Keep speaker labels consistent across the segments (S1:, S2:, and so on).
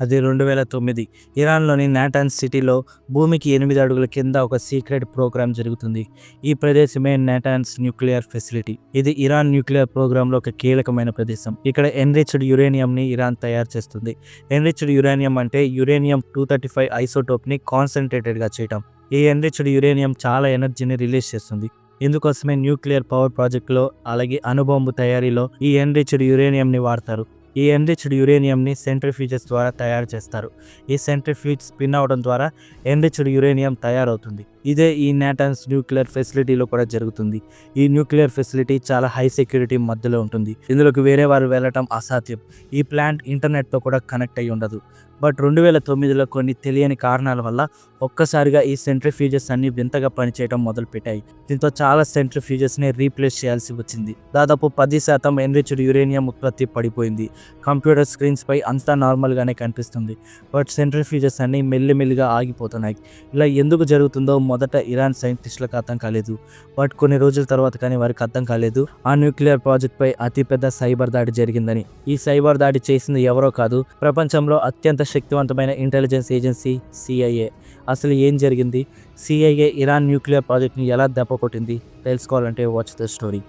S1: అది 2009 ఇరాన్‌లోని నాటాన్స్ సిటీలో భూమికి 8 అడుగుల కింద ఒక సీక్రెట్ ప్రోగ్రామ్ జరుగుతుంది. ఈ ప్రదేశమే నాటాన్స్ న్యూక్లియర్ ఫెసిలిటీ. ఇది ఇరాన్ న్యూక్లియర్ ప్రోగ్రామ్‌లో ఒక కీలకమైన ప్రదేశం. ఇక్కడ ఎన్రిచ్డ్ యురేనియంని ఇరాన్ తయారు చేస్తుంది. ఎన్రిచ్డ్ యురేనియం అంటే యురేనియం-235 ఐసోటోప్‌ని కాన్సంట్రేటెడ్‌గా చేయటం. ఈ ఎన్రిచ్డ్ యురేనియం చాలా ఎనర్జీని రిలీజ్ చేస్తుంది. ఇందుకోసమే న్యూక్లియర్ పవర్ ప్రాజెక్టులో అలాగే అణుబాంబు తయారీలో ఈ ఎన్రిచ్డ్ యురేనియంని వాడతారు. ఈ ఎన్రిచ్డ్ యురేనియంని సెంట్రిఫ్యూజెస్ ద్వారా తయారు చేస్తారు. ఈ సెంట్రిఫ్యూజ్ స్పిన్ అవడం ద్వారా ఎన్రిచ్డ్ యురేనియం తయారవుతుంది. ఇదే ఈ నాటాన్స్ న్యూక్లియర్ ఫెసిలిటీలో కూడా జరుగుతుంది. ఈ న్యూక్లియర్ ఫెసిలిటీ చాలా హై సెక్యూరిటీ మధ్యలో ఉంటుంది. ఇందులోకి వేరే వారు వెళ్ళటం అసాధ్యం. ఈ ప్లాంట్ ఇంటర్నెట్తో కూడా కనెక్ట్ అయి ఉండదు. బట్ 2009లో కొన్ని తెలియని కారణాల వల్ల ఒక్కసారిగా ఈ సెంట్రిఫ్యూజెస్ అన్ని వింతగా పనిచేయడం మొదలుపెట్టాయి. దీంతో చాలా సెంట్రిఫ్యూజెస్ని రీప్లేస్ చేయాల్సి వచ్చింది. దాదాపు 10% ఎన్రిచ్డ్ యురేనియం ఉత్పత్తి పడిపోయింది. కంప్యూటర్ స్క్రీన్స్పై అంతా నార్మల్గానే కనిపిస్తుంది. బట్ సెంట్రిఫ్యూజెస్ అన్ని మెల్లిమెల్లిగా ఆగిపోతున్నాయి. ఇలా ఎందుకు జరుగుతుందో మొదట ఇరాన్ సైంటిస్టులకు అర్థం కాలేదు. బట్ కొన్ని రోజుల తర్వాత కానీ వారికి అర్థం కాలేదు ఆ న్యూక్లియర్ ప్రాజెక్ట్పై అతిపెద్ద సైబర్ దాడి జరిగిందని. ఈ సైబర్ దాడి చేసింది ఎవరో కాదు, ప్రపంచంలో అత్యంత శక్తివంతమైన ఇంటెలిజెన్స్ ఏజెన్సీ CIA. అసలు ఏం జరిగింది? CIA ఇరాన్ న్యూక్లియర్ ప్రాజెక్ట్ని ఎలా దెబ్బకొట్టింది? తెలుసుకోవాలంటే వాచ్ ద స్టోరీ.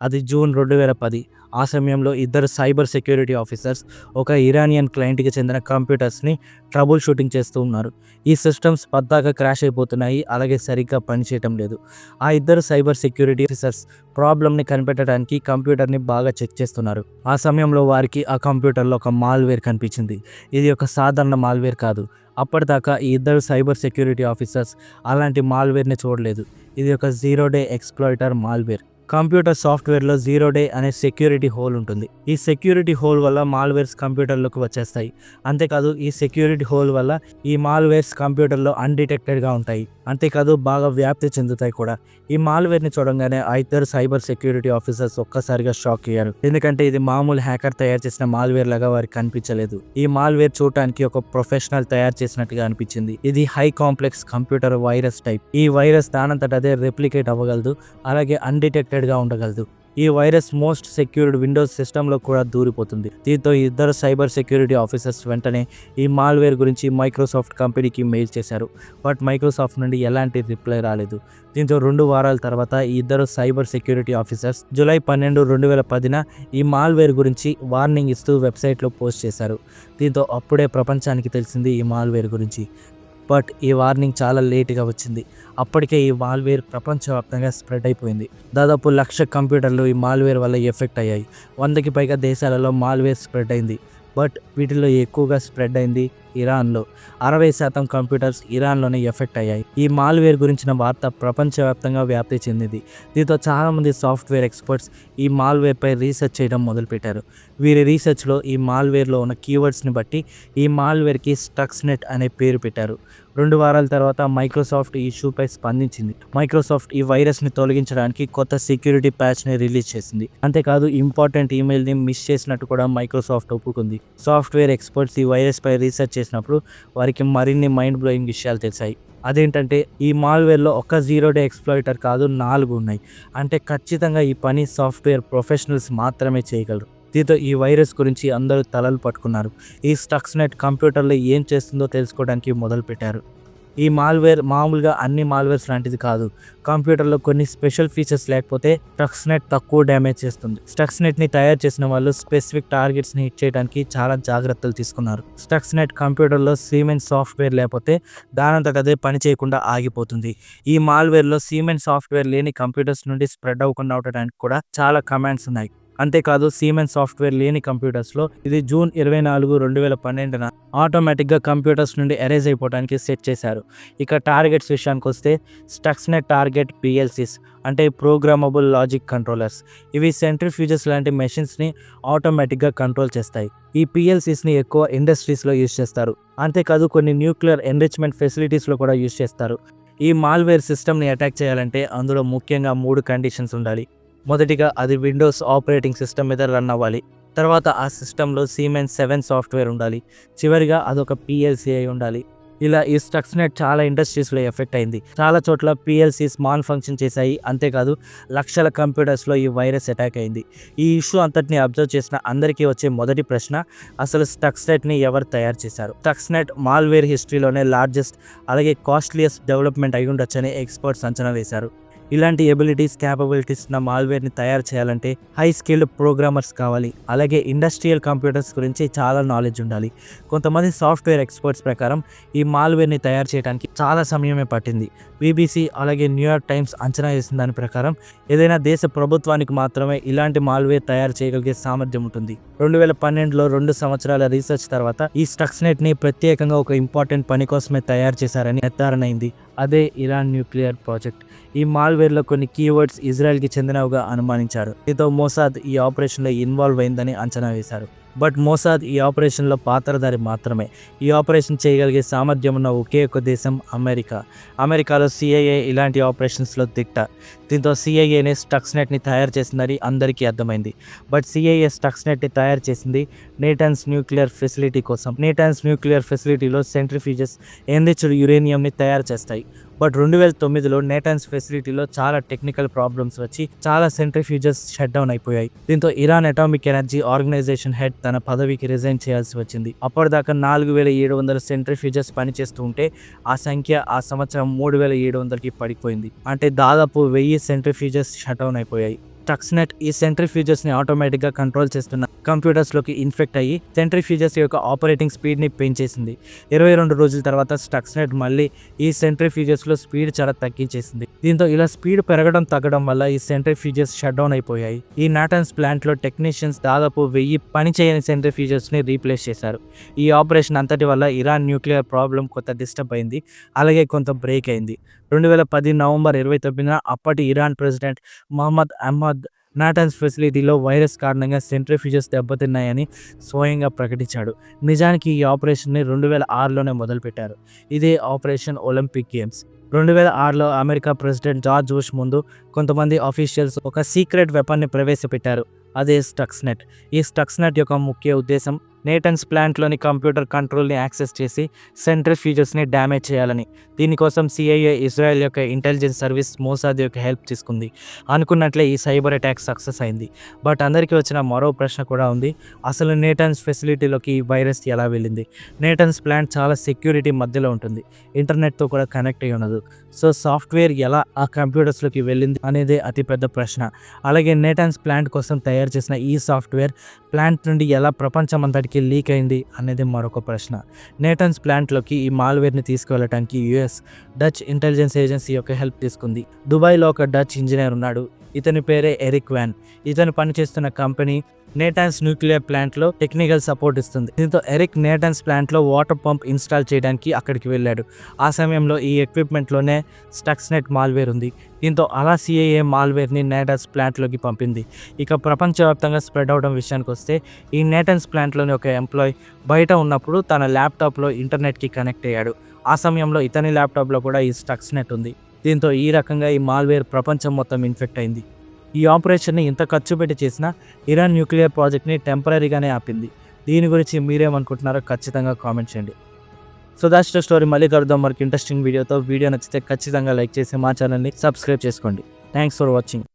S1: అది జూన్ 2010. ఆ సమయంలో ఇద్దరు సైబర్ సెక్యూరిటీ ఆఫీసర్స్ ఒక ఇరానియన్ క్లయింట్కి చెందిన కంప్యూటర్స్ని ట్రబుల్ షూటింగ్ చేస్తూ ఉన్నారు. ఈ సిస్టమ్స్ పద్దాక క్రాష్ అయిపోతున్నాయి, అలాగే సరిగ్గా పనిచేయటం లేదు. ఆ ఇద్దరు సైబర్ సెక్యూరిటీ ఆఫీసర్స్ ప్రాబ్లమ్ని కనిపెట్టడానికి కంప్యూటర్ని బాగా చెక్ చేస్తున్నారు. ఆ సమయంలో వారికి ఆ కంప్యూటర్లో ఒక మాల్వేర్ కనిపించింది. ఇది ఒక సాధారణ మాల్వేర్ కాదు. అప్పటిదాకా ఈ ఇద్దరు సైబర్ సెక్యూరిటీ ఆఫీసర్స్ అలాంటి మాల్వేర్ని చూడలేదు. ఇది ఒక జీరో డే ఎక్స్‌ప్లాయిటర్ మాల్వేర్. కంప్యూటర్ సాఫ్ట్వేర్లో జీరో డే అనే సెక్యూరిటీ హోల్ ఉంటుంది. ఈ సెక్యూరిటీ హోల్ వల్ల మాల్వేర్స్ కంప్యూటర్లోకి వచ్చేస్తాయి. అంతేకాదు ఈ సెక్యూరిటీ హోల్ వల్ల ఈ మాల్వేర్స్ కంప్యూటర్లో అన్డిటెక్టెడ్గా ఉంటాయి. అంతేకాదు బాగా వ్యాప్తి చెందుతాయి కూడా. ఈ మాల్వేర్ని చూడంగానే ఆ ఇద్దరు సైబర్ సెక్యూరిటీ ఆఫీసర్స్ ఒక్కసారిగా షాక్ అయ్యారు. ఎందుకంటే ఇది మామూలు హ్యాకర్ తయారు చేసిన మాల్వేర్ లాగా వారికి కనిపించలేదు. ఈ మాల్వేర్ చూడటానికి ఒక ప్రొఫెషనల్ తయారు చేసినట్టుగా అనిపించింది. ఇది high complex computer virus type. ఈ వైరస్ దానంతట అదే రెప్లికేట్ అవ్వగలదు, అలాగే అన్డిటెక్టెడ్గా ఉండగలదు. ఈ వైరస్ మోస్ట్ సెక్యూర్డ్ విండోస్ సిస్టంలో కూడా దూరిపోతుంది. దీంతో ఇద్దరు సైబర్ సెక్యూరిటీ ఆఫీసర్స్ వెంటనే ఈ మాల్వేర్ గురించి మైక్రోసాఫ్ట్ కంపెనీకి మెయిల్ చేశారు. బట్ మైక్రోసాఫ్ట్ నుండి ఎలాంటి రిప్లై రాలేదు. దీంతో 2 వారాల తర్వాత ఈ ఇద్దరు సైబర్ సెక్యూరిటీ ఆఫీసర్స్ జూలై 12, 2010న ఈ మాల్వేర్ గురించి వార్నింగ్ ఇస్తూ వెబ్సైట్లో పోస్ట్ చేశారు. దీంతో అప్పుడే ప్రపంచానికి తెలిసింది ఈ మాల్వేర్ గురించి. బట్ ఈ వార్నింగ్ చాలా లేట్గా వచ్చింది. అప్పటికే ఈ మాల్వేర్ ప్రపంచవ్యాప్తంగా స్ప్రెడ్ అయిపోయింది. దాదాపు 1,00,000 కంప్యూటర్లు ఈ మాల్వేర్ వల్ల ఎఫెక్ట్ అయ్యాయి. 100కి పైగా దేశాలలో మాల్వేర్ స్ప్రెడ్ అయింది. బట్ వీటిలో ఎక్కువగా స్ప్రెడ్ అయింది ఇరాన్లో. 60% కంప్యూటర్స్ ఇరాన్లోనే ఎఫెక్ట్ అయ్యాయి. ఈ మాల్వేర్ గురించిన వార్త ప్రపంచవ్యాప్తంగా వ్యాప్తి చెందింది. దీంతో చాలామంది సాఫ్ట్వేర్ ఎక్స్పర్ట్స్ ఈ మాల్వేర్పై రీసెర్చ్ చేయడం మొదలుపెట్టారు. వీరి రీసెర్చ్లో ఈ మాల్వేర్లో ఉన్న కీవర్డ్స్ని బట్టి ఈ మాల్వేర్కి స్టక్స్నెట్ అనే పేరు పెట్టారు. 2 వారాల తర్వాత మైక్రోసాఫ్ట్ ఈ ఇష్యూపై స్పందించింది. మైక్రోసాఫ్ట్ ఈ వైరస్ని తొలగించడానికి కొత్త సెక్యూరిటీ ప్యాచ్ని రిలీజ్ చేసింది. అంతేకాదు ఇంపార్టెంట్ ఈమెయిల్ని మిస్ చేసినట్టు కూడా మైక్రోసాఫ్ట్ ఒప్పుకుంది. సాఫ్ట్వేర్ ఎక్స్పర్ట్స్ ఈ వైరస్పై రీసెర్చ్ చేసినప్పుడు వారికి మరిన్ని మైండ్ బ్లోయింగ్ విషయాలు తెలిసాయి. అదేంటంటే ఈ మాల్వేర్లో ఒక జీరో డే ఎక్స్‌ప్లాయిటర్ కాదు, 4 ఉన్నాయి. అంటే ఖచ్చితంగా ఈ పని సాఫ్ట్వేర్ ప్రొఫెషనల్స్ మాత్రమే చేయగలరు. దీంతో ఈ వైరస్ గురించి అందరూ తలలు పట్టుకున్నారు. ఈ స్టక్స్నెట్ కంప్యూటర్లో ఏం చేస్తుందో తెలుసుకోవడానికి మొదలుపెట్టారు. ఈ మాల్వేర్ మామూలుగా అన్ని మాల్వేర్స్ లాంటిది కాదు. కంప్యూటర్లో కొన్ని స్పెషల్ ఫీచర్స్ లేకపోతే స్టక్స్నెట్ తక్కువ డ్యామేజ్ చేస్తుంది. స్టక్స్నెట్ని తయారు చేసిన వాళ్ళు స్పెసిఫిక్ టార్గెట్స్ని హిట్ చేయడానికి చాలా జాగ్రత్తలు తీసుకున్నారు. స్టక్స్నెట్ కంప్యూటర్లో సిమెన్స్ సాఫ్ట్వేర్ లేకపోతే దానంతట అదే పని చేయకుండా ఆగిపోతుంది. ఈ మాల్వేర్లో సిమెన్స్ సాఫ్ట్వేర్ లేని కంప్యూటర్స్ నుండి స్ప్రెడ్ అవ్వకుండా ఉండడానికి కూడా చాలా కమాండ్స్ ఉన్నాయి. అంతేకాదు సిమెన్స్ సాఫ్ట్వేర్ లేని కంప్యూటర్స్లో ఇది జూన్ 24, 2012న ఆటోమేటిక్గా కంప్యూటర్స్ నుండి ఎరేజ్ అయిపోవడానికి సెట్ చేశారు. ఇక టార్గెట్స్ విషయానికి వస్తే స్టక్స్నెట్ టార్గెట్ PLCs అంటే ప్రోగ్రామబుల్ లాజిక్ కంట్రోలర్స్. ఇవి సెంట్రిఫ్యూజెస్ లాంటి మెషిన్స్ని ఆటోమేటిక్గా కంట్రోల్ చేస్తాయి. ఈ PLCస్ని ఎక్కువ ఇండస్ట్రీస్లో యూజ్ చేస్తారు. అంతేకాదు కొన్ని న్యూక్లియర్ ఎన్రిచ్మెంట్ ఫెసిలిటీస్లో కూడా యూజ్ చేస్తారు. ఈ మాల్వేర్ సిస్టమ్ని అటాక్ చేయాలంటే అందులో ముఖ్యంగా 3 కండిషన్స్ ఉండాలి. మొదటిగా అది విండోస్ ఆపరేటింగ్ సిస్టమ్ మీద రన్ అవ్వాలి. తర్వాత ఆ సిస్టంలో సిమెన్స్ 7 సాఫ్ట్వేర్ ఉండాలి. చివరిగా అదొక PLC అయి ఉండాలి. ఇలా ఈ స్టక్స్నెట్ చాలా ఇండస్ట్రీస్లో ఎఫెక్ట్ అయింది. చాలా చోట్ల పిఎల్సీస్ మాల్ ఫంక్షన్ చేశాయి. అంతేకాదు లక్షల కంప్యూటర్స్లో ఈ వైరస్ అటాక్ అయింది. ఈ ఇష్యూ అంతటిని అబ్జర్వ్ చేసిన అందరికీ వచ్చే మొదటి ప్రశ్న, అసలు స్టక్స్నెట్ని ఎవరు తయారు చేశారు? స్టక్స్నెట్ మాల్వేర్ హిస్టరీలోనే లార్జెస్ట్ అలాగే కాస్ట్లీయెస్ట్ డెవలప్మెంట్ అయి ఉండొచ్చని ఎక్స్పర్ట్స్ అంచనా వేశారు. ఇలాంటి ఎబిలిటీస్ క్యాపబిలిటీస్ ఉన్న మాల్వేర్ని తయారు చేయాలంటే హై స్కిల్డ్ ప్రోగ్రామర్స్ కావాలి. అలాగే ఇండస్ట్రియల్ కంప్యూటర్స్ గురించి చాలా నాలెడ్జ్ ఉండాలి. కొంతమంది సాఫ్ట్వేర్ ఎక్స్పర్ట్స్ ప్రకారం ఈ మాల్వేర్ని తయారు చేయడానికి చాలా సమయమే పట్టింది. బీబీసీ అలాగే న్యూయార్క్ టైమ్స్ అంచనా వేసిన దాని ప్రకారం ఏదైనా దేశ ప్రభుత్వానికి మాత్రమే ఇలాంటి మాల్వేర్ తయారు చేయగలిగే సామర్థ్యం ఉంటుంది. 2012లో 2 సంవత్సరాల రీసెర్చ్ తర్వాత ఈ స్టక్స్నెట్ని ప్రత్యేకంగా ఒక ఇంపార్టెంట్ పని కోసమే తయారు చేశారని నిర్ధారణ అయింది. అదే ఇరాన్ న్యూక్లియర్ ప్రాజెక్ట్. ఈ మాల్వేర్లో కొన్ని కీవర్డ్స్ ఇజ్రాయెల్కి చెందినవిగా అనుమానించారు. దీంతో మోసాద్ ఈ ఆపరేషన్లో ఇన్వాల్వ్ అయిందని అంచనా వేశారు. బట్ మోసాద్ ఈ ఆపరేషన్లో పాత్రధారి మాత్రమే. ఈ ఆపరేషన్ చేయగలిగే సామర్థ్యం ఉన్న ఒకే ఒక దేశం అమెరికా. అమెరికాలో సిఐఏ ఇలాంటి ఆపరేషన్స్లో దిట్ట. దీంతో సిఐఏనే స్టక్స్నెట్ని తయారు చేసిందని అందరికీ అర్థమైంది. బట్ సిఐఏ స్టక్స్నెట్ని తయారు చేసింది నేటాన్స్ న్యూక్లియర్ ఫెసిలిటీ కోసం. నేటాన్స్ న్యూక్లియర్ ఫెసిలిటీలో సెంట్రిఫ్యూజెస్ ఎన్రిచ్డ్ యురేనియంని తయారు చేస్తాయి. బట్ 2009లో నేటాన్స్ ఫెసిలిటీలో చాలా టెక్నికల్ ప్రాబ్లమ్స్ వచ్చి చాలా సెంట్రిఫ్యూజెస్ షట్ డౌన్ అయిపోయాయి. దీంతో Iran atomic energy organisation head తన పదవికి రిజైన్ చేయాల్సి వచ్చింది. అప్పటిదాకా 4700 సెంట్రిఫ్యూజెస్ పనిచేస్తూ ఉంటే ఆ సంఖ్య ఆ సంవత్సరం 3700కి పడిపోయింది. అంటే దాదాపు 1000 సెంట్రిఫ్యూజెస్ షట్ డౌన్ అయిపోయాయి. స్టక్స్నెట్ ఈ సెంట్రిఫ్యూజెస్ని ఆటోమేటిక్గా కంట్రోల్ చేస్తున్న కంప్యూటర్స్లోకి ఇన్ఫెక్ట్ అయ్యి సెంట్రిఫ్యూజెస్ యొక్క ఆపరేటింగ్ స్పీడ్ని పెంచేసింది. 22 రోజుల తర్వాత స్టక్స్నెట్ మళ్ళీ ఈ సెంట్రిఫ్యూజెస్లో స్పీడ్ చాలా తగ్గించేసింది. దీంతో ఇలా స్పీడ్ పెరగడం తగ్గడం వల్ల ఈ సెంట్రిఫ్యూజెస్ షట్ డౌన్ అయిపోయాయి. ఈ నాటన్స్ ప్లాంట్లో టెక్నీషియన్స్ దాదాపు 1000 పనిచేయని సెంట్రిఫ్యూజెస్ని రీప్లేస్ చేశారు. ఈ ఆపరేషన్ అంతటి వల్ల ఇరాన్ న్యూక్లియర్ ప్రాబ్లం కొంత డిస్టర్బ్ అయింది, అలాగే కొంత బ్రేక్ అయింది. 2010 నవంబర్ 29న అప్పటి Iran president Mohammed Ahmad Natanz ఫెసిలిటీలో వైరస్ కారణంగా సెంట్రిఫ్యూజెస్ దెబ్బతిన్నాయని స్వయంగా ప్రకటించాడు. నిజానికి ఈ ఆపరేషన్ని 2006లోనే మొదలుపెట్టారు. ఇదే ఆపరేషన్ ఒలింపిక్ గేమ్స్. 2006లో అమెరికా ప్రెసిడెంట్ జార్జ్ బుష్ ముందు కొంతమంది ఆఫీషియల్స్ ఒక సీక్రెట్ వెపన్ని ప్రవేశపెట్టారు. అదే స్టక్స్నెట్. ఈ స్టక్స్నెట్ యొక్క ముఖ్య ఉద్దేశం నేటన్స్ ప్లాంట్లోని కంప్యూటర్ కంట్రోల్ని యాక్సెస్ చేసి సెంట్రిఫ్యూజెస్ని డ్యామేజ్ చేయాలని. దీనికోసం సిఐఏ ఇజ్రాయెల్ యొక్క ఇంటెలిజెన్స్ సర్వీస్ మోసాద్ యొక్క హెల్ప్ తీసుకుంది. అనుకున్నట్లే ఈ సైబర్ అటాక్ సక్సెస్ అయింది. బట్ అందరికీ వచ్చిన మరో ప్రశ్న కూడా ఉంది. అసలు నేటన్స్ ఫెసిలిటీలోకి ఈ వైరస్ ఎలా వెళ్ళింది? నేటన్స్ ప్లాంట్ చాలా సెక్యూరిటీ మధ్యలో ఉంటుంది, ఇంటర్నెట్తో కూడా కనెక్ట్ అయి ఉండదు. సో సాఫ్ట్వేర్ ఎలా ఆ కంప్యూటర్స్లోకి వెళ్ళింది అనేదే అతిపెద్ద ప్రశ్న. అలాగే నేటన్స్ ప్లాంట్ కోసం తయారు చేసిన ఈ సాఫ్ట్వేర్ ప్లాంట్ నుండి ఎలా ప్రపంచం అంతటికి లీక్ అయింది అనేది మరొక ప్రశ్న. నేటన్స్ ప్లాంట్లోకి ఈ మాల్వేర్ని తీసుకువెళ్ళటానికి యుఎస్ డచ్ ఇంటెలిజెన్స్ ఏజెన్సీ యొక్క హెల్ప్ తీసుకుంది. దుబాయ్లో ఒక డచ్ ఇంజనీర్ ఉన్నాడు. ఇతని పేరే ఎరిక్ వ్యాన్. ఇతను పనిచేస్తున్న కంపెనీ నేటాన్స్ న్యూక్లియర్ ప్లాంట్లో టెక్నికల్ సపోర్ట్ ఇస్తుంది. దీంతో ఎరిక్ నేటాన్స్ ప్లాంట్లో వాటర్ పంప్ ఇన్స్టాల్ చేయడానికి అక్కడికి వెళ్ళాడు. ఆ సమయంలో ఈ ఎక్విప్మెంట్లోనే స్టక్స్నెట్ మాల్వేర్ ఉంది. దీంతో అలా సిఐఏ మాల్వేర్ని నేటాన్స్ ప్లాంట్లోకి పంపింది. ఇక ప్రపంచవ్యాప్తంగా స్ప్రెడ్ అవడం విషయానికి వస్తే ఈ నేటాన్స్ ప్లాంట్లోని ఒక ఎంప్లాయ్ బయట ఉన్నప్పుడు తన ల్యాప్టాప్లో ఇంటర్నెట్కి కనెక్ట్ అయ్యాడు. ఆ సమయంలో ఇతని ల్యాప్టాప్లో కూడా ఈ స్టక్స్నెట్ ఉంది. దీంతో ఈ రకంగా ఈ మాల్వేర్ ప్రపంచం మొత్తం ఇన్ఫెక్ట్ అయింది. ఈ ఆపరేషన్ని ఇంత ఖర్చు పెట్టి చేసిన ఇరాన్ న్యూక్లియర్ ప్రాజెక్ట్ని టెంపరీగానే ఆపింది. దీని గురించి మీరేమనుకుంటున్నారో ఖచ్చితంగా కామెంట్ చేయండి. So that's the story. మళ్ళీ కలుద్దాం మరొక ఇంట్రెస్టింగ్ వీడియోతో. వీడియో నచ్చితే ఖచ్చితంగా లైక్ చేసి మా ఛానల్ని సబ్స్క్రైబ్ చేసుకోండి. Thanks for watching.